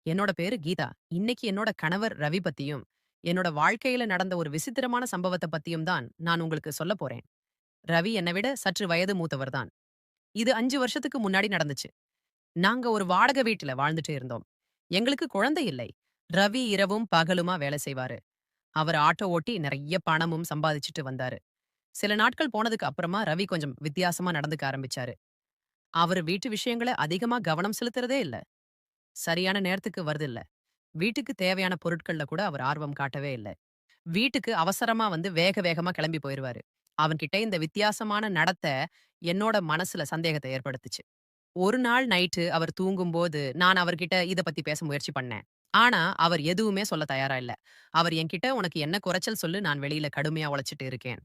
என்னோட பேரு கீதா. இன்னைக்கு என்னோட கணவர் ரவி பத்தியும், என்னோட வாழ்க்கையில நடந்த ஒரு விசித்திரமான சம்பவத்த பத்தியும் தான் நான் உங்களுக்கு சொல்லப் போறேன். ரவி என்னை விட சற்று வயது மூத்தவர் தான். இது 5 வருஷத்துக்கு முன்னாடி நடந்துச்சு. நாங்க ஒரு வாடகை வீட்டுல வாழ்ந்துட்டு இருந்தோம். எங்களுக்கு குழந்தை இல்லை. ரவி இரவும் பகலுமா வேலை செய்வாரு. அவர் ஆட்டோ ஓட்டி நிறைய பணமும் சம்பாதிச்சுட்டு வந்தாரு. சில நாட்கள் போனதுக்கு அப்புறமா ரவி கொஞ்சம் வித்தியாசமா நடந்துக்க ஆரம்பிச்சாரு. அவரு வீட்டு விஷயங்கள அதிகமா கவனம் செலுத்துறதே இல்ல. சரியான நேரத்துக்கு வருதில்ல. வீட்டுக்கு தேவையான பொருட்கள்ல கூட அவர் ஆர்வம் காட்டவே இல்ல. வீட்டுக்கு அவசரமா வந்து வேக வேகமா கிளம்பி போயிருவாரு. அவன்கிட்ட இந்த வித்தியாசமான நடத்த என்னோட மனசுல சந்தேகத்த ஏற்படுத்துச்சு. ஒரு நாள் நைட்டு அவர் தூங்கும்போது, நான் அவர்கிட்ட இத பத்தி பேச முயற்சி பண்ணேன். ஆனா, அவர் எதுவுமே சொல்ல தயாரா இல்ல. அவர் என்கிட்ட "உனக்கு என்ன குறைச்சல் சொல்லு, நான் வெளியில கடுமையா உழைச்சுட்டு இருக்கேன்."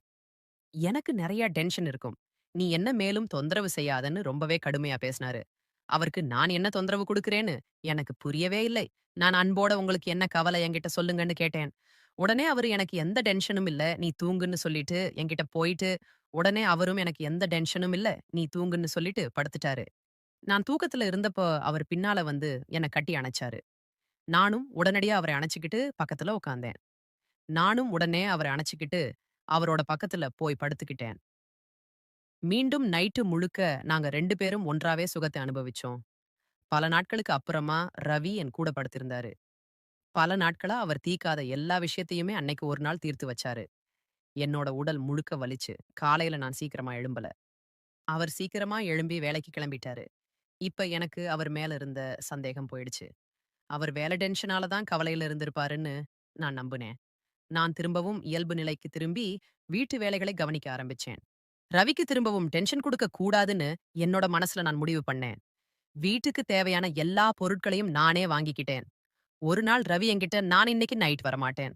எனக்கு நெறைய டென்ஷன் இருக்கும். "நீ என்ன மேலும் தொந்தரவு செய்யாதன்னு" ரொம்பவே கடுமையா பேசினாரு. அவருக்கு நான் என்ன தொந்தரவு குடுக்கிறேன்னு எனக்கு புரியவே இல்லை. நான் அன்போட "உங்களுக்கு என்ன கவலை என்கிட்ட சொல்லுங்கன்னு" கேட்டேன். உடனே அவரு எனக்கு எந்த டென்ஷனும் இல்ல. நீ தூங்குன்னு சொல்லிட்டு என்கிட்ட போயிட்டு, உடனே அவரும் எனக்கு எந்த டென்ஷனும் இல்ல. நீ தூங்குன்னு சொல்லிட்டு படுத்துட்டாரு. நான் தூக்கத்துல இருந்தப்போ அவர் பின்னால வந்து என்ன கட்டி அணைச்சாரு. நானும் உடனடியா அவரை அணைச்சுக்கிட்டு பக்கத்துல உட்கார்ந்தேன். நானும் உடனே அவரை அணைச்சுக்கிட்டு அவரோட பக்கத்துல போய் படுத்துக்கிட்டேன். மீண்டும் நைட்டு முழுக்க நாங்க 2 பேரும் ஒன்றாவே சுகத்தை அனுபவிச்சோம். பல நாட்களுக்கு அப்புறமா ரவி என் கூட படுத்திருந்தாரு. பல நாட்களா அவர் தீர்க்காத எல்லா விஷயத்தையுமே அன்னைக்கு ஒரு நாள் தீர்த்து வச்சாரு. என்னோட உடல் முழுக்க வலிச்சு. காலையில நான் சீக்கிரமா எழும்பல. அவர் சீக்கிரமா எழும்பி வேலைக்கு கிளம்பிட்டாரு. இப்ப எனக்கு அவர் மேல இருந்த சந்தேகம் போயிடுச்சு. அவர் வேலை டென்ஷனால தான் கவலையில இருந்திருப்பாருன்னு நான் நம்புனேன். நான் திரும்பவும் இயல்பு நிலைக்கு திரும்பி வீட்டு வேலைகளை கவனிக்க ஆரம்பிச்சேன். ரவிக்கு திரும்பவும் டென்ஷன் குடுக்க கூடாதுன்னு என்னோட மனசுல நான் முடிவு பண்ணேன். வீட்டுக்கு தேவையான எல்லா பொருட்களையும் நானே வாங்கிக்கிட்டேன். ஒரு நாள் ரவி என்கிட்ட நான் இன்னைக்கு நைட் வரமாட்டேன்.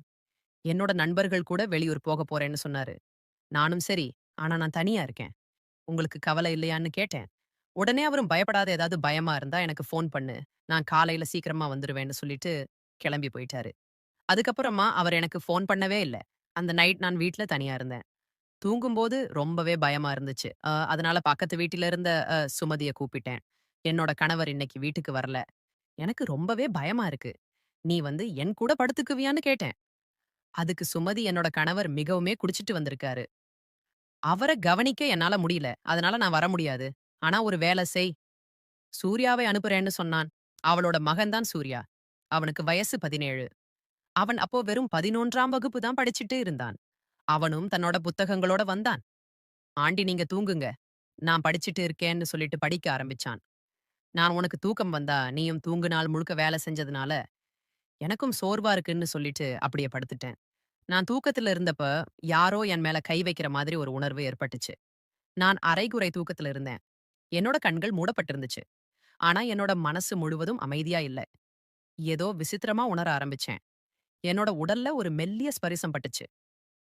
என்னோட நண்பர்கள் கூட வெளியூர் போக போறேன்னு சொன்னாரு. நானும் சரி, ஆனா நான் தனியா இருக்கேன். உங்களுக்கு கவலை இல்லையான்னு கேட்டேன். உடனே அவரும் பயப்படாத ஏதாவது பயமா இருந்தா எனக்கு ஃபோன் பண்ணு. நான் காலையில சீக்கிரமா வந்துருவேன்னு சொல்லிட்டு கிளம்பி போயிட்டாரு. அதுக்கப்புறமா அவர் எனக்கு ஃபோன் பண்ணவே இல்ல. அந்த நைட் நான் வீட்ல தனியா இருந்தேன். தூங்கும்போது ரொம்பவே பயமா இருந்துச்சு. அதனால பக்கத்து வீட்டில இருந்த சுமதிய கூப்பிட்டேன். என்னோட கணவர் இன்னைக்கு வீட்டுக்கு வரல. எனக்கு ரொம்பவே பயமா இருக்கு. நீ வந்து என் கூட படுத்துக்குவியான்னு கேட்டேன். அதுக்கு சுமதி என்னோட கணவர் மிகவுமே குடிச்சிட்டு வந்திருக்காரு. அவர கவனிக்க என்னால முடியல. அதனால நான் வர முடியாது. ஆனா ஒரு வேல செய். சூர்யாவை அனுப்புறேன்னு சொன்னான். அவளோட மகன் தான் சூர்யா. அவனுக்கு வயசு 17. அவன் அப்போ வெறும் 11ஆம் வகுப்பு தான் படிச்சுட்டு இருந்தான். அவனும் தன்னோட புத்தகங்களோட வந்தான். "ஆண்டி நீங்க தூங்குங்க. நான் படிச்சுட்டு இருக்கேன்னு" சொல்லிட்டு படிக்க ஆரம்பிச்சான். நான் "உனக்கு தூக்கம் வந்தா, நீயும் தூங்கு நாள் முழுக்க வேல செஞ்சதுனால, எனக்கும் சோர்வா இருக்குன்னு" சொல்லிட்டு அப்படியே படுத்துட்டேன். நான் தூக்கத்துல இருந்தப்ப, யாரோ என் மேல கை வைக்கிற மாதிரி ஒரு உணர்வு ஏற்பட்டுச்சு. நான் அரைகுறை தூக்கத்துல இருந்தேன். என்னோட கண்கள் மூடப்பட்டிருந்துச்சு. ஆனா என்னோட மனசு முழுவதும் அமைதியா இல்ல. ஏதோ விசித்திரமா உணர ஆரம்பிச்சேன். என்னோட உடல்ல ஒரு மெல்லிய ஸ்பரிசம் பட்டுச்சு.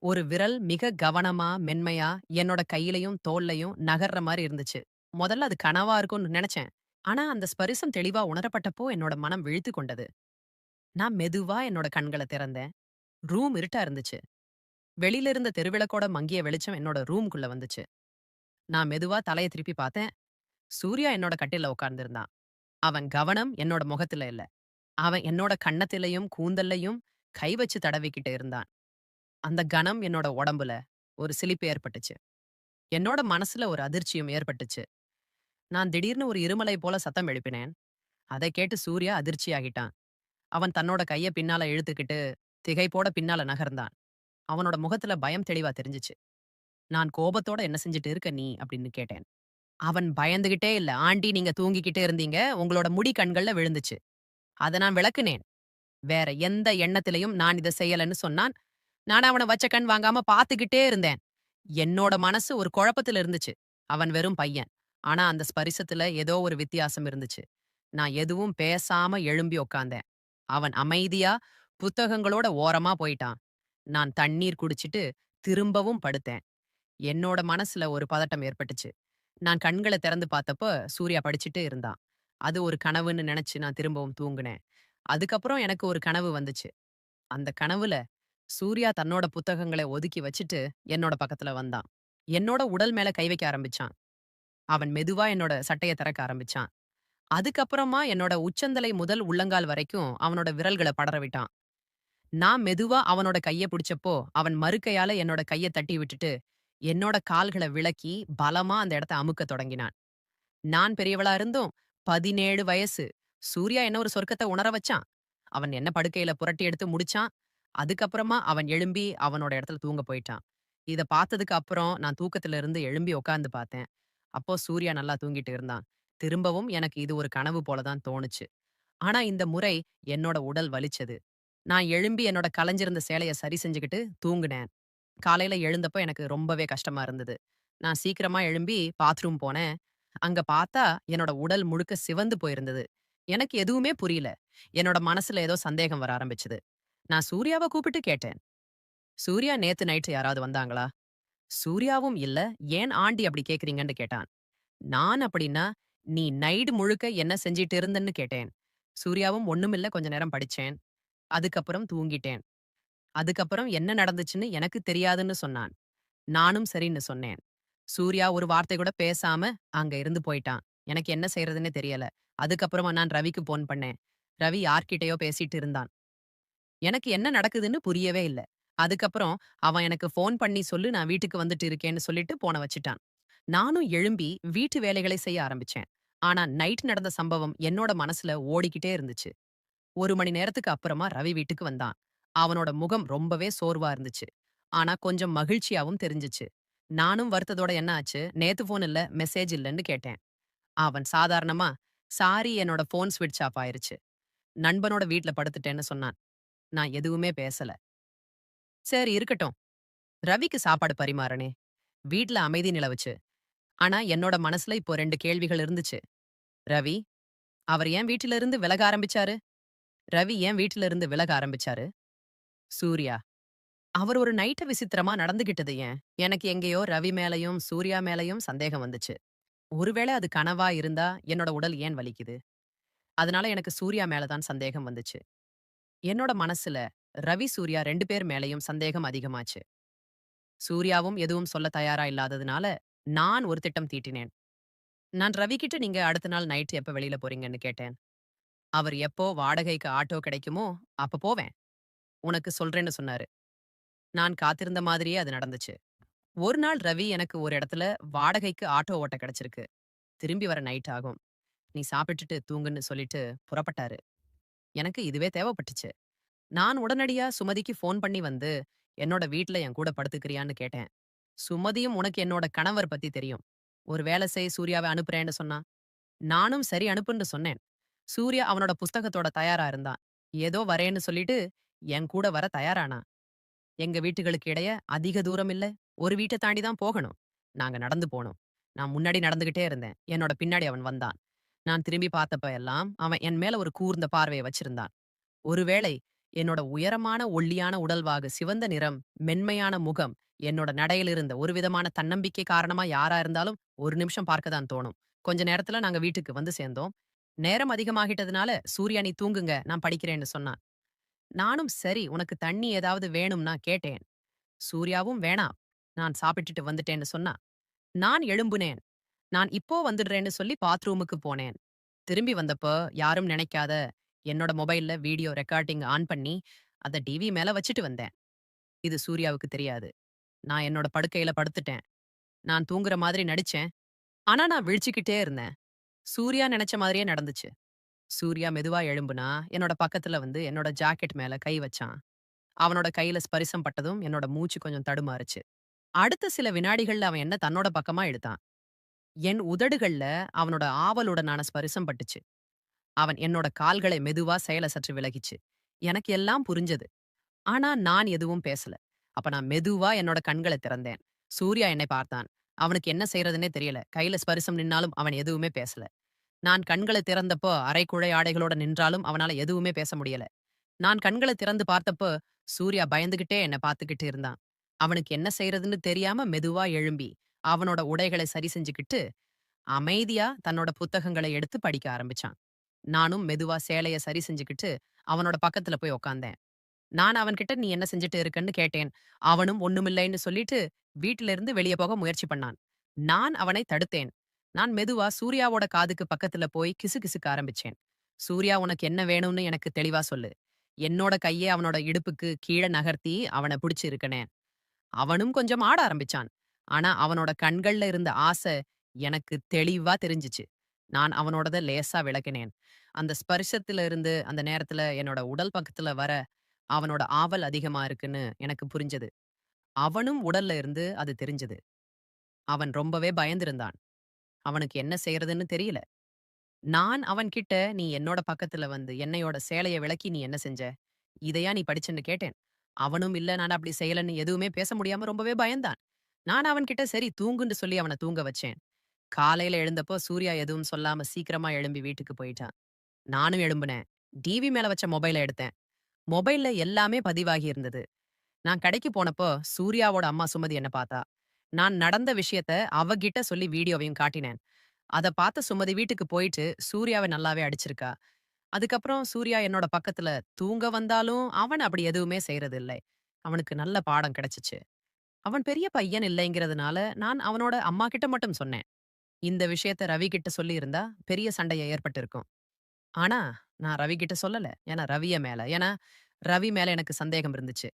ஒரு விரல் மிக கவனமா, மென்மையா என்னோட கையிலயும், தோள்லயும் நகர்ற மாரி இருந்துச்சு. மொதல்ல அது கனவா இருக்கும்னு நெனச்சேன். ஆனா அந்த ஸ்பரிசம் தெளிவா உணரப்பட்டப்போ என்னோட மனம் விழித்துக் கொண்டது. நான் மெதுவா என்னோட கண்கள திறந்தேன். ரூம் இருட்டா இருந்துச்சு. வெளியில இருந்த தெருவிளக்கோட மங்கிய வெளிச்சம் என்னோட ரூம்குள்ள வந்துச்சு. நான் மெதுவா தலைய திருப்பி பார்த்தேன். சூர்யா என்னோட கட்டில்ல உட்கார்ந்திருந்தான். அவன் கவனம் என்னோட முகத்துல இல்ல. அவன் என்னோட கன்னத்திலயும், கூந்தல்லயும் கை வச்சு தடவிக்கிட்டு இருந்தான். அந்த கணம் என்னோட உடம்புல ஒரு சிலிர்ப்பு ஏற்பட்டுச்சு. என்னோட மனசுல ஒரு அதிர்ச்சியும் ஏற்பட்டுச்சு. நான் திடீர்னு ஒரு இருமலை போல சத்தம் எழுப்பினேன். அதை கேட்டு சூர்யா அதிர்ச்சியாகிட்டான். அவன் தன்னோட கைய பின்னால இழுத்துக்கிட்டு, திகைப்போட பின்னால நகர்ந்தான். அவனோட முகத்துல பயம் தெளிவா தெரிஞ்சுச்சு. நான் கோபத்தோட "என்ன செஞ்சுட்டு இருக்க நீ?" அப்படின்னு கேட்டேன். அவன் பயந்துகிட்டே இல்ல. "ஆண்டி நீங்க தூங்கிக்கிட்டே இருந்தீங்க. உங்களோட முடி கண்கள்ல விழுந்துச்சு. அத நான் விளக்குனேன். வேற எந்த எண்ணத்திலயும் நான் இத செய்யலன்னு" சொன்னான். நான் அவன வச்ச கண் வாங்காம பாத்துக்கிட்டே இருந்தேன். என்னோட மனசு ஒரு குழப்பத்துல இருந்துச்சு. அவன் வெறும் பையன். ஆனா அந்த ஸ்பரிசத்துல ஏதோ ஒரு வித்தியாசம் இருந்துச்சு. நான் எதுவும் பேசாம எழும்பி உக்காந்தேன். அவன் அமைதியா புத்தகங்களோட ஓரமா போயிட்டான். நான் தண்ணீர் குடிச்சிட்டு திரும்பவும் படுத்தேன். என்னோட மனசுல ஒரு பதட்டம் ஏற்பட்டுச்சு. நான் கண்கள திறந்து பார்த்தப்ப சூர்யா படிச்சுட்டு இருந்தான். அது ஒரு கனவுன்னு நெனச்சு நான் திரும்பவும் தூங்குனேன். அதுக்கப்புறம் எனக்கு ஒரு கனவு வந்துச்சு. அந்த கனவுல சூர்யா தன்னோட புத்தகங்கள ஒதுக்கி வச்சுட்டு என்னோட பக்கத்துல வந்தான். என்னோட உடல் மேல கை வைக்க ஆரம்பிச்சான். அவன் மெதுவா என்னோட சட்டைய திறக்க ஆரம்பிச்சான். அதுக்கப்புறமா என்னோட உச்சந்தலை முதல் உள்ளங்கால் வரைக்கும் அவனோட விரல்கள படர விட்டான். நான் மெதுவா அவனோட கைய பிடிச்சப்போ, அவன் மறுகையால என்னோட கைய தட்டி விட்டுட்டு, என்னோட கால்கள விலக்கி பலமா அந்த இடத்த அமுக்கத் தொடங்கினான். நான் பெரியவளா இருந்தும் 17 வயசு. சூர்யா என்ன ஒரு சொர்க்கத்த உணர வச்சான். அவன் என்ன படுக்கையில புரட்டி எடுத்து முடிச்சான். அதுக்கப்புறமா அவன் எழும்பி அவனோட இடத்துல தூங்க போயிட்டான். இத பார்த்ததுக்கு அப்புறம் நான் தூக்கத்துல இருந்து எழும்பி உட்கார்ந்து பார்த்தேன். அப்போ சூர்யா நல்லா தூங்கிட்டு இருந்தான். திரும்பவும் எனக்கு இது ஒரு கனவு போல தான் தோணுச்சு. ஆனா இந்த முறை என்னோட உடல் வலிச்சது. நான் எழும்பி என்னோட கலைஞ்சிருந்த சேலைய சரி செஞ்சுகிட்டு தூங்குனேன். காலையில எழுந்தப்ப எனக்கு ரொம்பவே கஷ்டமா இருந்தது. நான் சீக்கிரமா எழும்பி பாத்ரூம் போனேன். அங்க பார்த்தா என்னோட உடல் முழுக்க சிவந்து போயிருந்தது. எனக்கு எதுவுமே புரியல. என்னோட மனசுல ஏதோ சந்தேகம் வர ஆரம்பிச்சது. நான் சூர்யாவ கூப்பிட்டு கேட்டேன். "சூர்யா நேத்து நைட்டு யாராவது வந்தாங்களா?" சூர்யாவும் இல்ல. "ஏன் ஆண்டி அப்படி கேட்கிறீங்கன்னு?" கேட்டான். நான் அப்படின்னா, "நீ நைட் முழுக்க என்ன செஞ்சிட்டு இருந்தன்னு?" கேட்டேன். சூர்யாவும் "ஒண்ணுமில்ல, கொஞ்ச நேரம் படிச்சேன். அதுக்கப்புறம் தூங்கிட்டேன்." அதுக்கப்புறம் என்ன நடந்துச்சுன்னு எனக்கு தெரியாதுன்னு சொன்னான். நானும் சரின்னு சொன்னேன். சூர்யா ஒரு வார்த்தை கூட பேசாம அங்க இருந்து போயிட்டான். எனக்கு என்ன செய்றதுன்னே தெரியல. அதுக்கப்புறமா நான் ரவிக்கு ஃபோன் பண்ணேன். ரவி யார்கிட்டயோ பேசிட்டு இருந்தான். எனக்கு என்ன நடக்குதுன்னு புரியவே இல்ல. அதுக்கப்புறம் அவன் எனக்கு ஃபோன் பண்ணி சொல்லு நான் வீட்டுக்கு வந்துட்டு இருக்கேன்னு சொல்லிட்டு போன வச்சுட்டான். நானும் எழும்பி வீட்டு வேலைகளை செய்ய ஆரம்பிச்சேன். ஆனா நைட் நடந்த சம்பவம் என்னோட மனசுல ஓடிக்கிட்டே இருந்துச்சு. 1 மணி நேரத்துக்கு அப்புறமா ரவி வீட்டுக்கு வந்தான். அவனோட முகம் ரொம்பவே சோர்வா இருந்துச்சு. ஆனா கொஞ்சம் மகிழ்ச்சியாவும் தெரிஞ்சுச்சு. நானும் வருத்தத்தோட என்ன ஆச்சு? நேத்து ஃபோன் இல்ல, மெசேஜ் இல்லன்னு கேட்டேன். அவன் சாதாரணமா, சாரி என்னோட ஃபோன் ஸ்விட்ச் ஆஃப் ஆயிருச்சு. நண்பனோட வீட்ல படுத்துட்டேன்னு சொன்னான். நான் எதுவுமே பேசல. சரி இருக்கட்டும். ரவிக்கு சாப்பாடு பரிமாறுனேன். வீட்ல அமைதி நிலவுச்சு. ஆனா என்னோட மனசுல இப்போ 2 கேள்விகள் இருந்துச்சு. ரவி, அவர் ஏன் வீட்டில இருந்து விலக ஆரம்பிச்சாரு? ரவி ஏன் வீட்டில இருந்து விலக ஆரம்பிச்சாரு? சூர்யா, அவர் ஒரு நைட்டு விசித்திரமா நடந்துகிட்டது ஏன்? எனக்கு எங்கேயோ ரவி மேலயும், சூர்யா மேலயும் சந்தேகம் வந்துச்சு. ஒருவேளை அது கனவா இருந்தா, என்னோட உடல் ஏன் வலிக்குது? அதனால எனக்கு சூர்யா மேல தான் சந்தேகம் வந்துச்சு. என்னோட மனசுல ரவி, சூர்யா 2 பேர் மேலயும் சந்தேகம் அதிகமாச்சு. சூர்யாவும் எதுவும் சொல்ல தயாரா இல்லாததுனால, நான் ஒரு திட்டம் தீட்டினேன். நான் ரவி கிட்ட நீங்க அடுத்த நாள் நைட் எப்ப வெளியில போறீங்கன்னு கேட்டேன். அவர் எப்போ வாடகைக்கு ஆட்டோ கிடைக்குமோ, அப்ப போவேன். உனக்கு சொல்றேன்னு சொன்னாரு. நான் காத்திருந்த மாதிரியே அது நடந்துச்சு. ஒரு நாள் ரவி எனக்கு ஒரு இடத்துல வாடகைக்கு ஆட்டோ ஓட்ட கிடைச்சிருக்கு. திரும்பி வர நைட் ஆகும். நீ சாப்பிட்டுட்டு தூங்குன்னு சொல்லிட்டு புறப்பட்டாரு. எனக்கு இதுவே தேவைப்பட்டுச்சு. நான் உடனடியா சுமதிக்கு ஃபோன் பண்ணி வந்து, என்னோட வீட்ல என் கூட படுத்துக்கிறியான்னு கேட்டேன். சுமதியும் உனக்கு என்னோட கணவர் பத்தி தெரியும். ஒரு வேலை செய் சூர்யாவ அனுப்புறேன்னு சொன்னா. நானும் சரி அனுப்புன்னு சொன்னேன். சூர்யா அவனோட புஸ்தகத்தோட தயாரா இருந்தான். ஏதோ வரேன்னு சொல்லிட்டு என் கூட வர தயாரானான். எங்க வீட்டுகளுக்கு இடைய அதிக தூரம் இல்ல. ஒரு வீட்ட தாண்டி தான் போகணும். நாங்க நடந்து போனோம். நான் முன்னாடி நடந்துகிட்டே இருந்தேன். என்னோட பின்னாடி அவன் வந்தான். நான் திரும்பி பார்த்தப்ப எல்லாம் அவன் என் மேல ஒரு கூர்ந்த பார்வைய வச்சிருந்தான். ஒருவேளை என்னோட உயரமான ஒல்லியான உடல்வாகு, சிவந்த நிறம், மென்மையான முகம், என்னோட நடையில இருந்த ஒரு விதமான தன்னம்பிக்கை காரணமா யாரா இருந்தாலும் ஒரு நிமிஷம் பார்க்க தான் தோணும். கொஞ்ச நேரத்துல நாங்க வீட்டுக்கு வந்து சேர்ந்தோம். நேரம் அதிகமாகிட்டதுனால, "சூர்யா நீ தூங்குங்க, நான் படிக்கிறேன்னு" சொன்னான். நானும் சரி உனக்கு தண்ணி ஏதாவது வேணும்னா கேட்டேன். சூர்யாவும் வேணாம். நான் சாப்பிட்டுட்டு வந்துட்டேன்னு சொன்னா. நான் எழும்புனேன். நான் இப்போ வந்துடுறேன்னு சொல்லி பாத்ரூமுக்கு போனேன். திரும்பி வந்தப்போ யாரும் நினைக்காத என்னோட மொபைல்ல வீடியோ ரெக்கார்டிங் ஆன் பண்ணி அத டிவி மேல வச்சுட்டு வந்தேன். இது சூர்யாவுக்கு தெரியாது. நான் என்னோட படுக்கையில படுத்துட்டேன். நான் தூங்குற மாதிரி நடிச்சேன். ஆனா நான் விழிச்சுக்கிட்டே இருந்தேன். சூர்யா நெனச்ச மாதிரியே நடந்துச்சு. சூர்யா மெதுவா எழும்புனா, என்னோட பக்கத்துல வந்து என்னோட ஜாக்கெட் மேல கை வச்சான். அவனோட கையில ஸ்பரிசம் பட்டதும் என்னோட மூச்சு கொஞ்சம் தடுமாறுச்சு. அடுத்த சில வினாடிகள்ல அவன் என்ன தன்னோட பக்கமா இழுத்தான். என் உதடுகள்ல அவனோட ஆவலுடனான ஸ்பரிசம் பட்டுச்சு. அவன் என்னோட கால்களை மெதுவா செயல சற்று விலகிச்சு. எனக்கு எல்லாம் புரிஞ்சது. ஆனா நான் எதுவும் பேசல. அப்ப நான் மெதுவா என்னோட கண்கள திறந்தேன். சூர்யா என்னை பார்த்தான். அவனுக்கு என்ன செய்றதுன்னே தெரியல. கையில ஸ்பரிசம் நின்னாலும் அவன் எதுவுமே பேசல. நான் கண்கள திறந்தப்போ அரைக்குழை ஆடைகளோட நின்றாலும் அவனால எதுவுமே பேச முடியல. நான் கண்கள திறந்து பார்த்தப்போ சூர்யா பயந்துகிட்டே என்ன பார்த்துக்கிட்டு இருந்தான். அவனுக்கு என்ன செய்றதுன்னு தெரியாம மெதுவா எழும்பி, அவனோட உடைகளை சரி செஞ்சுக்கிட்டு, அமைதியா தன்னோட புத்தகங்கள எடுத்து படிக்க ஆரம்பிச்சான். நானும் மெதுவா சேலைய சரி செஞ்சுக்கிட்டு, அவனோட பக்கத்துல போய் உட்கார்ந்தேன். நான் அவன்கிட்ட "நீ என்ன செஞ்சுட்டு இருக்கன்னு?" கேட்டேன். அவனும் ஒண்ணுமில்லைன்னு சொல்லிட்டு, வீட்டிலிருந்து வெளிய போக முயற்சி பண்ணான். நான் அவனை தடுத்தேன். நான் மெதுவா சூர்யாவோட காதுக்கு பக்கத்துல போய் கிசுகிசுக்க ஆரம்பிச்சேன். "சூர்யா உனக்கு என்ன வேணும்னு எனக்கு தெளிவா சொல்லு." என்னோட கைய அவனோட இடுப்புக்கு கீழ நகர்த்தி அவன பிடிச்சு இறுக்குனேன். அவனும் கொஞ்சம் ஆட ஆரம்பிச்சான். ஆனா அவனோட கண்கள்ல இருந்த ஆசை எனக்கு தெளிவா தெரிஞ்சுச்சு. நான் அவனோடத லேசா விலக்கினேன். அந்த ஸ்பர்ஷத்துல இருந்து அந்த நேரத்துல என்னோட உடல் பக்கத்துல வர அவனோட ஆவல் அதிகமா இருக்குன்னு எனக்கு புரிஞ்சது. அவனும் உடல்ல இருந்து அது தெரிஞ்சது. அவன் ரொம்பவே பயந்திருந்தான். அவனுக்கு என்ன செய்யறதுன்னு தெரியல. நான் அவன்கிட்ட, "நீ என்னோட பக்கத்துல வந்து என்னையோட சேலைய விலக்கி நீ என்ன செஞ்ச? இதையா நீ படிச்சேன்னு?" கேட்டேன். அவனும் இல்ல நான் அப்படி செய்யலன்னு எதுவுமே பேச முடியாம ரொம்பவே பயந்தான். நான் அவன்கிட்ட சரி தூங்குன்னு சொல்லி அவன தூங்க வச்சேன். காலையில எழுந்தப்போ சூர்யா எதுவும் சொல்லாம சீக்கிரமா எழும்பி வீட்டுக்கு போயிட்டான். நானும் எழும்புனேன். டிவி மேல வச்ச மொபைல எடுத்தேன். மொபைல்ல எல்லாமே பதிவாகி இருந்தது. நான் கடைக்கு போனப்போ சூர்யாவோட அம்மா சுமதி என்ன பார்த்தா. நான் நடந்த விஷயத்த அவகிட்ட சொல்லி வீடியோவையும் காட்டினேன். அத பார்த்த சுமதி வீட்டுக்கு போயிட்டு சூர்யாவ நல்லாவே அடிச்சிருக்கா. அதுக்கப்புறம் சூர்யா என்னோட பக்கத்துல தூங்க வந்தாலும் அவன் அப்படி எதுவுமே செய்றது இல்லை. அவனுக்கு நல்ல பாடம் கிடைச்சுச்சு. அவன் பெரிய பையன் இல்லைங்கிறதுனால நான் அவனோட அம்மா கிட்ட மட்டும் சொன்னேன். இந்த விஷயத்த ரவி கிட்ட சொல்லியிருந்தா பெரிய சண்டைய ஏற்பட்டிருக்கும். ஆனா நான் ரவி கிட்ட சொல்லல. ஏன்னா ரவி மேல எனக்கு சந்தேகம் இருந்துச்சு.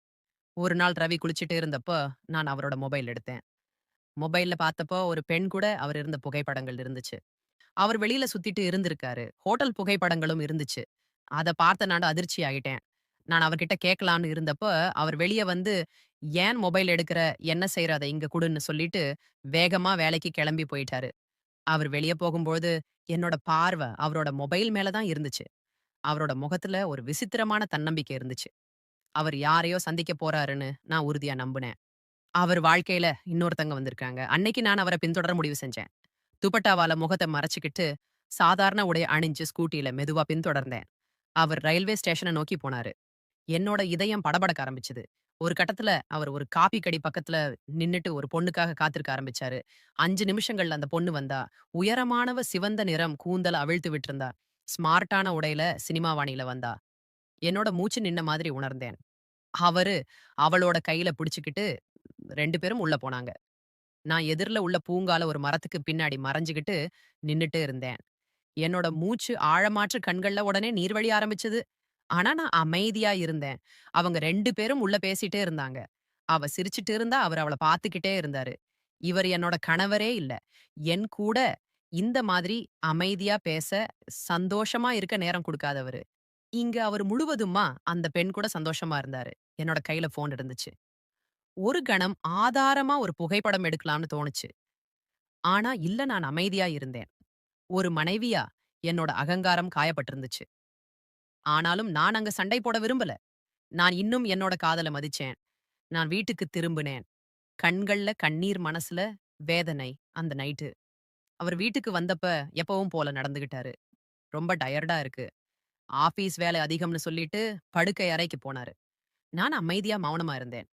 ஒரு நாள் ரவி குளிச்சுட்டு இருந்தப்போ நான் அவரோட மொபைல் எடுத்தேன். மொபைல்ல பார்த்தப்போ ஒரு பெண் கூட அவர் இருந்த புகைப்படங்கள் இருந்துச்சு. அவர் வெளியில சுத்திட்டு இருந்திருக்காரு. ஹோட்டல் புகைப்படங்களும் இருந்துச்சு. அத பார்த்த நான் அதிர்ச்சி ஆயிட்டேன். நான் அவர்கிட்ட கேட்கலாம்னு இருந்தப்ப, அவர் வெளிய வந்து, "ஏன் மொபைல் எடுக்கிற? என்ன செய்ற? அத இங்க குடுன்னு" சொல்லிட்டு வேகமா வேலைக்கு கெளம்பி போயிட்டாரு. அவர் வெளிய போகும்போது, என்னோட பார்வ அவரோட மொபைல் மேல தான் இருந்துச்சு. அவரோட முகத்துல ஒரு விசித்திரமான தன்னம்பிக்கை இருந்துச்சு. அவர் யாரையோ சந்திக்க போறாருன்னு நான் உறுதியா நம்புனேன். அவர் வாழ்க்கையில இன்னொருத்தங்க வந்திருக்காங்க. அன்னைக்கு நான் அவர பின்தொடர முடிவு செஞ்சேன். துப்பட்டாவால முகத்த மறைச்சுக்கிட்டு, சாதாரண உடை அணிஞ்சு ஸ்கூட்டில மெதுவா பின்தொடர்ந்தேன். அவர் ரயில்வே ஸ்டேஷன நோக்கி போனாரு. என்னோட இதயம் படபடக்க ஆரம்பிச்சது. ஒரு கட்டத்துல அவர் ஒரு காபி கடை பக்கத்துல நின்னுட்டு ஒரு பொண்ணுக்காக காத்திருக்க ஆரம்பிச்சாரு. 5 நிமிஷங்கள்ல அந்த பொண்ணு வந்தா. உயரமானவ சிவந்த நிறம் கூந்தல அவிழ்த்து விட்டிருந்தா. ஸ்மார்ட்டான உடையில சினிமா வாணியில வந்தா. என்னோட மூச்சு நின்ன மாதிரி உணர்ந்தேன். அவரு அவளோட கையில பிடிச்சுக்கிட்டு 2 பேரும் உள்ள போனாங்க. நான் எதிர்ல உள்ள பூங்கால ஒரு மரத்துக்கு பின்னாடி மறைஞ்சுகிட்டு நின்னுட்டு இருந்தேன். என்னோட மூச்சு ஆழமாற்று கண்கள்ல உடனே நீர் வழிய ஆரம்பிச்சது. ஆனா நான் அமைதியா இருந்தேன். அவங்க 2 பேரும் உள்ள பேசிட்டே இருந்தாங்க. அவ சிரிச்சுட்டு இருந்தா, அவரு அவள பார்த்துக்கிட்டே இருந்தாரு. இவர் என்னோட கணவரே இல்ல. என் கூட இந்த மாதிரி அமைதியா பேச, சந்தோஷமா இருக்க நேரம் குடுக்காதவரு. இங்க அவரு முழுவதுமா அந்த பெண் கூட சந்தோஷமா இருந்தாரு. என்னோட கையில ஃபோன் இருந்துச்சு. ஒரு கணம் ஆதாரமா ஒரு புகைப்படம் எடுக்கலாம்னு தோணுச்சு. ஆனா இல்ல நான் அமைதியா இருந்தேன். ஒரு மனைவியா என்னோட அகங்காரம் காயப்பட்டிருந்துச்சு. ஆனாலும் நான் அங்க சண்டை போட விரும்பல. நான் இன்னும் என்னோட காதல மதிச்சேன். நான் வீட்டுக்கு திரும்புனேன். கண்கள்ல கண்ணீர், மனசுல வேதனை அந்த நைட்டு. அவர் வீட்டுக்கு வந்தப்ப எப்பவும் போல நடந்துகிட்டாரு. ரொம்ப டயர்டா இருக்கு. ஆபீஸ் வேலை அதிகம்னு சொல்லிட்டு படுக்கை அறைக்கு போனாரு. நான் அமைதியா மௌனமா இருந்தேன்.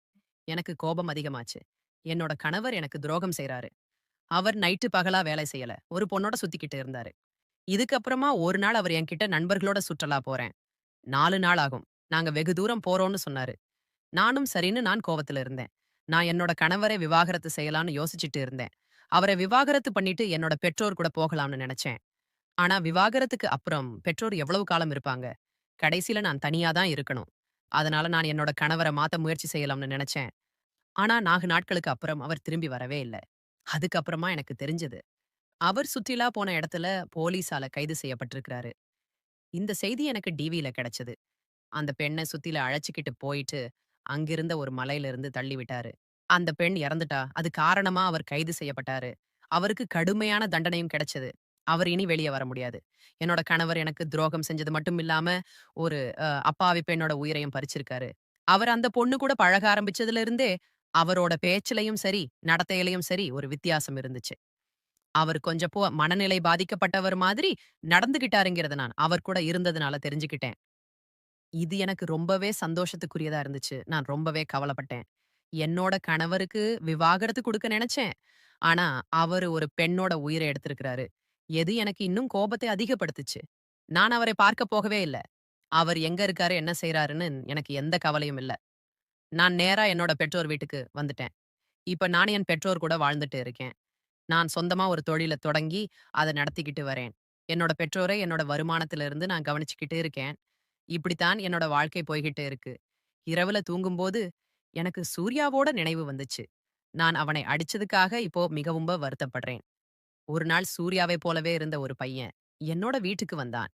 எனக்கு கோபம் அதிகமாச்சு. என்னோட கணவர் எனக்கு துரோகம் செய்றாரு. அவர் நைட்டு பகலா வேலை செய்யல. ஒரு பொண்ணோட சுத்திக்கிட்டு இருந்தாரு. இதுக்கப்புறமா ஒரு நாள் அவர் என்கிட்ட நண்பர்களோட சுற்றுலா போறேன். 4 நாள் ஆகும். நாங்க வெகு தூரம் போறோம்னு சொன்னாரு. நானும் சரின்னு நான் கோவத்துல இருந்தேன். நான் என்னோட கணவரை விவாகரத்து செய்யலான்னு யோசிச்சுட்டு இருந்தேன். அவர விவாகரத்து பண்ணிட்டு என்னோட பெற்றோர் கூட போகலாம்னு நெனச்சேன். ஆனா விவாகரத்துக்கு அப்புறம் பெற்றோர் எவ்வளவு காலம் இருப்பாங்க? கடைசில நான் தனியா தான் இருக்கணும். அதனால நான் என்னோட கணவர மாத்த முயற்சி செய்யலாம்னு நெனச்சேன். ஆனா 4 நாட்களுக்கு அப்புறம் அவர் திரும்பி வரவே இல்ல. அதுக்கப்புறமா எனக்கு தெரிஞ்சது. அவர் சுற்றிலா போன இடத்துல போலீஸால கைது செய்யப்பட்டிருக்கிறாரு. இந்த செய்தி எனக்கு டிவில கிடைச்சது. அந்த பெண்ண சுத்தில அழைச்சுக்கிட்டு போயிட்டு, அங்கிருந்த ஒரு மலையில இருந்து தள்ளி விட்டாரு. அந்த பெண் இறந்துட்டா. அது காரணமா அவர் கைது செய்யப்பட்டாரு. அவருக்கு கடுமையான தண்டனையும் கிடைச்சது. அவர் இனி வெளிய வர முடியாது. என்னோட கணவர் எனக்கு துரோகம் செஞ்சது மட்டும் இல்லாம, ஒரு அப்பாவி பெண்ணோட உயிரையும் பறிச்சிருக்காரு. அவர் அந்த பொண்ணு கூட பழக ஆரம்பிச்சதுல இருந்தே, அவரோட பேச்சுலயும் சரி, நடத்தையிலயும் சரி ஒரு வித்தியாசம் இருந்துச்சு. அவர் கொஞ்சம் மனநிலை பாதிக்கப்பட்டவர் மாதிரி நடந்துகிட்டாருங்கிறத நான் அவர் கூட இருந்ததுனால தெரிஞ்சுக்கிட்டேன். இது எனக்கு ரொம்பவே சந்தோஷத்துக்குரியதா இருந்துச்சு. நான் ரொம்பவே கவலைப்பட்டேன். என்னோட கணவருக்கு விவாகரத்து குடுக்க நெனச்சேன். ஆனா, அவரு ஒரு பெண்ணோட உயிர எடுத்திருக்கிறாரு. எது எனக்கு இன்னும் கோபத்தை அதிகப்படுத்துச்சு. நான் அவரை பார்க்க போகவே இல்ல. அவர் எங்க இருக்காரு, என்ன செய்றாருன்னு எனக்கு எந்த கவலையும் இல்ல. நான் நேரா என்னோட பெற்றோர் வீட்டுக்கு வந்துட்டேன். இப்ப நானும் என் பெற்றோர் கூட வாழ்ந்துட்டு இருக்கேன். நான் சொந்தமா ஒரு தொழில தொடங்கி, அத நடத்திக்கிட்டு வரேன். என்னோட பெற்றோரை என்னோட வருமானத்திலிருந்து நான் கவனிச்சுக்கிட்டு இருக்கேன். இப்படித்தான் என்னோட வாழ்க்கை போய்க்கிட்டு இருக்கு. இரவுல தூங்கும்போது, எனக்கு சூர்யாவோட நினைவு வந்துச்சு. நான் அவனை அடிச்சதுக்காக இப்போ மிகவும் வருத்தப்படுறேன். ஒரு நாள் சூர்யாவை போலவே இருந்த ஒரு பையன், என்னோட வீட்டுக்கு வந்தான்.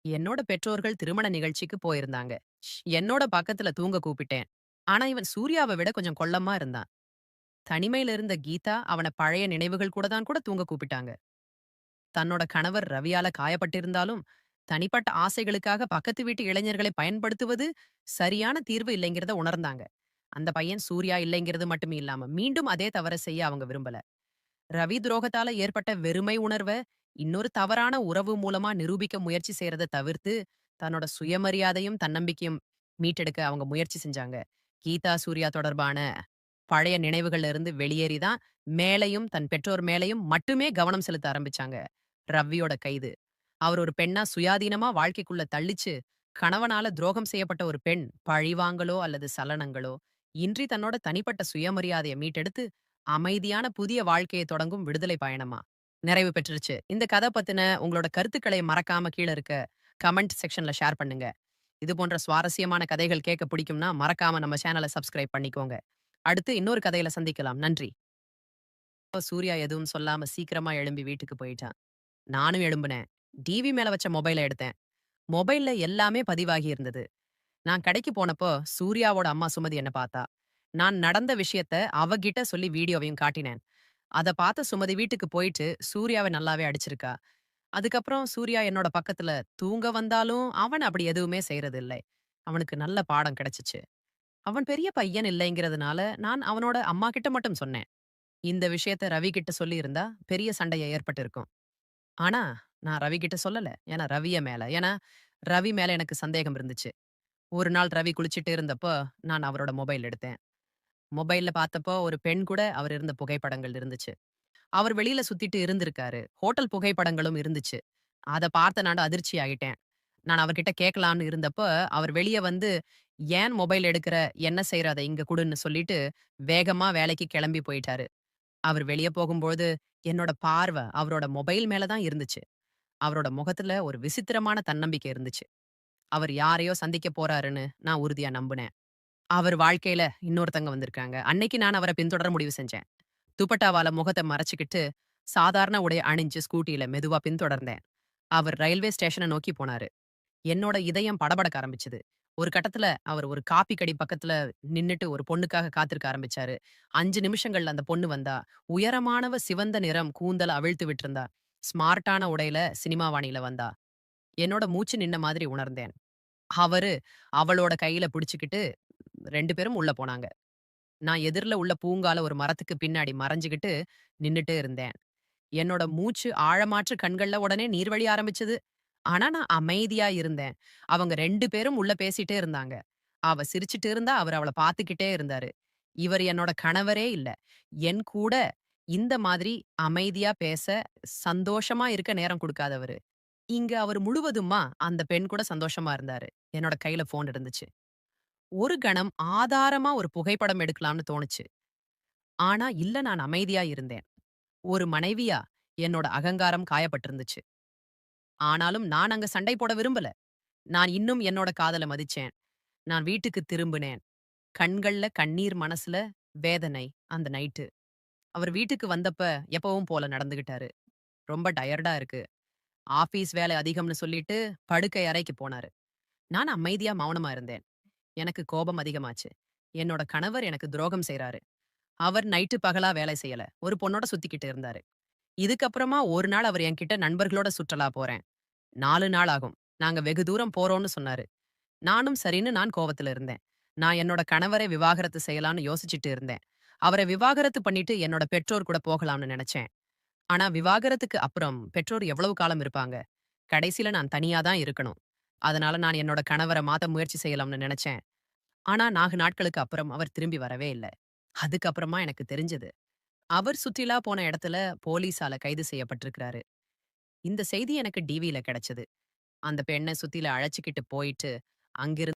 என்னோட பெற்றோர்கள் திருமண நிகழ்ச்சிக்கு போயிருந்தாங்க. என்னோட பக்கத்துல தூங்க கூப்பிட்டேன். ஆனா இவன் சூர்யாவ விட கொஞ்சம் கொள்ளமா இருந்தான். தனிமையில இருந்த கீதா அவன பழைய நினைவுகள் கூட தான் கூட தூங்க கூப்பிட்டாங்க. தன்னோட கணவர் ரவியால காயப்பட்டிருந்தாலும், தனிப்பட்ட ஆசைகளுக்காக பக்கத்து வீட்டு இளைஞர்களை பயன்படுத்துவது சரியான தீர்வு இல்லைங்கிறத உணர்ந்தாங்க. அந்த பையன் சூர்யா இல்லைங்கிறது மட்டுமே இல்லாம, மீண்டும் அதே தவற செய்ய அவங்க விரும்பல. ரவி துரோகத்தால ஏற்பட்ட வெறுமை உணர்வ இன்னொரு தவறான உறவு மூலமா நிரூபிக்க முயற்சி செய்யறத தவிர்த்து, தன்னோட சுயமரியாதையும், தன்னம்பிக்கையும் மீட்டெடுக்க அவங்க முயற்சி செஞ்சாங்க. கீதா, சூர்யா தொடர்பான பழைய நினைவுகள்ல இருந்து வெளியேறி தான் மேலயும், தன் பெற்றோர் மேலயும் மட்டுமே கவனம் செலுத்த ஆரம்பிச்சாங்க. ரவ்வியோட கைது. அவர் ஒரு பெண்ணா சுயாதீனமா வாழ்க்கைக்குள்ள தள்ளிச்சு, கணவனால துரோகம் செய்யப்பட்ட ஒரு பெண் பழிவாங்கலோ அல்லது சலனங்களோ இன்றி தன்னோட தனிப்பட்ட சுயமரியாதைய மீட்டெடுத்து, அமைதியான புதிய வாழ்க்கையை தொடங்கும் விடுதலை பயணமா நிறைவு பெற்றுருச்சு. இந்த கதை பத்தின உங்களோட கருத்துக்களை மறக்காம கீழ இருக்க கமெண்ட் செக்ஷன்ல ஷேர் பண்ணுங்க. இது போன்ற சுவாரஸ்யமான கதைகள் கேட்க பிடிக்கும்னா மறக்காம நம்ம சேனல சப்ஸ்கிரைப் பண்ணிக்கோங்க. அடுத்து இன்னொரு கதையில சந்திக்கலாம். நன்றி. அப்ப சூர்யா எதுவும் சொல்லாம சீக்கிரமா எழும்பி வீட்டுக்கு போயிட்டான். நானும் எழும்புனேன். டிவி மேல வச்ச மொபைல எடுத்தேன். மொபைல்ல எல்லாமே பதிவாகி இருந்தது. நான் கடைக்கு போனப்போ சூர்யாவோட அம்மா சுமதி என்ன பார்த்தா. நான் நடந்த விஷயத்த அவகிட்ட சொல்லி வீடியோவையும் காட்டினேன். அத பார்த்த சுமதி வீட்டுக்கு போயிட்டு சூர்யாவ நல்லாவே அடிச்சிருக்கா. அதுக்கப்புறம் சூர்யா என்னோட பக்கத்துல தூங்க வந்தாலும் அவன் அப்படி எதுவுமே செய்றதில்லை. அவனுக்கு நல்ல பாடம் கிடைச்சுச்சு. அவன் பெரிய பையன் இல்லைங்கிறதுனால நான் அவனோட அம்மா கிட்ட மட்டும் சொன்னேன். இந்த விஷயத்த ரவி கிட்ட சொல்லியிருந்தா பெரிய சண்டைய ஏற்பட்டிருக்கும். ஆனா, நான் ரவி கிட்ட சொல்லல. ஏன்னா, ரவி மேல எனக்கு சந்தேகம் இருந்துச்சு. ஒரு நாள் ரவி குளிச்சிட்டு இருந்தப்போ, நான் அவரோட மொபைல் எடுத்தேன். மொபைல்ல பார்த்தப்போ, ஒரு பெண் கூட அவர் இருந்த புகைப்படங்கள் இருந்துச்சு. அவர் வெளியில சுத்திட்டு இருந்திருக்காரு. ஹோட்டல் புகைப்படங்களும் இருந்துச்சு. அத பார்த்த நான் அதிர்ச்சி ஆயிட்டேன். நான் அவர்கிட்ட கேட்கலான்னு இருந்தப்போ, அவர் வெளிய வந்து, "ஏன் மொபைல் எடுக்கிற? என்ன செய்ற? அத இங்க குடுன்னு" சொல்லிட்டு, வேகமா வேலைக்கு கிளம்பி போயிட்டாரு. அவர் வெளிய போகும்போது, என்னோட பார்வ அவரோட மொபைல் மேல தான் இருந்துச்சு. அவரோட முகத்துல ஒரு விசித்திரமான தன்னம்பிக்கை இருந்துச்சு. அவர் யாரையோ சந்திக்க போறாருன்னு நான் உறுதியா நம்புனேன். அவர் வாழ்க்கையில இன்னொருத்தங்க வந்திருக்காங்க. அன்னைக்கு நான் அவர பின்தொடர முடிவு செஞ்சேன். துப்பட்டாவால முகத்த மறைச்சுக்கிட்டு, சாதாரண உடை அணிஞ்சு ஸ்கூட்டில மெதுவா பின்தொடர்ந்தேன். அவர் ரயில்வே ஸ்டேஷன நோக்கி போனாரு. என்னோட இதயம் படபடக்க ஆரம்பிச்சது. ஒரு கட்டத்துல அவர் ஒரு காப்பி கடை பக்கத்துல நின்னுட்டு ஒரு பொண்ணுக்காக காத்திருக்க ஆரம்பிச்சாரு. 5 நிமிஷங்கள்ல அந்த பொண்ணு வந்தா. உயரமானவ, சிவந்த நிறம், கூந்தல அவிழ்த்து விட்டிருந்தா. ஸ்மார்ட்டான உடையில சினிமாவாணியில வந்தா. என்னோட மூச்சு நின்ன மாதிரி உணர்ந்தேன். அவரு அவளோட கையில பிடிச்சுக்கிட்டு 2 பேரும் உள்ள போனாங்க. நான் எதிர்ல உள்ள பூங்கால ஒரு மரத்துக்கு பின்னாடி மறைஞ்சுகிட்டு நின்னுட்டு இருந்தேன். என்னோட மூச்சு ஆழமாற்று கண்கள்ல உடனே நீர் வழிய ஆரம்பிச்சது. ஆனா நான் அமைதியா இருந்தேன். அவங்க 2 பேரும் உள்ள பேசிட்டே இருந்தாங்க. அவ சிரிச்சுட்டு இருந்தா, அவரு அவள பார்த்துக்கிட்டே இருந்தாரு. இவர் என்னோட கணவரே இல்ல. என் கூட இந்த மாதிரி அமைதியா பேச, சந்தோஷமா இருக்க நேரம் குடுக்காதவரு. இங்க அவரு முழுவதுமா அந்த பெண் கூட சந்தோஷமா இருந்தாரு. என்னோட கையில ஃபோன் இருந்துச்சு. ஒரு கணம் ஆதாரமா ஒரு புகைப்படம் எடுக்கலாம்னு தோணுச்சு. ஆனா இல்ல நான் அமைதியா இருந்தேன். ஒரு மனைவியா என்னோட அகங்காரம் காயப்பட்டிருந்துச்சு. ஆனாலும் நான் அங்க சண்டை போட விரும்பல. நான் இன்னும் என்னோட காதல மதிச்சேன். நான் வீட்டுக்கு திரும்புனேன். கண்கள்ல கண்ணீர், மனசுல வேதனை அந்த நைட்டு. அவர் வீட்டுக்கு வந்தப்ப எப்பவும் போல நடந்துகிட்டாரு. ரொம்ப டயர்டா இருக்கு. ஆபீஸ் வேலை அதிகம்னு சொல்லிட்டு படுக்கை அறைக்கு போனாரு. நான் அமைதியா மௌனமா இருந்தேன். எனக்கு கோபம் அதிகமாச்சு. என்னோட கணவர் எனக்கு துரோகம் செய்றாரு. அவர் நைட்டு பகலா வேலை செய்யல. ஒரு பொண்ணோட சுத்திக்கிட்டு இருந்தாரு. இதுக்கப்புறமா ஒரு நாள் அவர் என்கிட்ட நண்பர்களோட சுற்றுலா போறேன். 4 நாள் ஆகும். நாங்க வெகு தூரம் போறோம்னு சொன்னாரு. நானும் சரின்னு நான் கோவத்துல இருந்தேன். நான் என்னோட கணவரை விவாகரத்து செய்யலாம்னு யோசிச்சுட்டு இருந்தேன். அவரை விவாகரத்து பண்ணிட்டு என்னோட பெற்றோர் கூட போகலாம்னு நெனச்சேன். ஆனா விவாகரத்துக்கு அப்புறம் பெற்றோர் எவ்வளவு காலம் இருப்பாங்க? கடைசில நான் தனியா தான் இருக்கணும். அதனால நான் என்னோட கணவர மாத்த முயற்சி செய்யலாம்னு நெனச்சேன். ஆனா 4 நாட்களுக்கு அப்புறம் அவர் திரும்பி வரவே இல்ல. அதுக்கப்புறமா எனக்கு தெரிஞ்சது. அவர் சுற்றிலா போன இடத்துல போலீஸால கைது செய்யப்பட்டிருக்கிறாரு. இந்த செய்தி எனக்கு டிவில கிடைச்சது. அந்த பெண்ண சுத்தில அழைச்சுக்கிட்டு போயிட்டு, அங்கிருந்து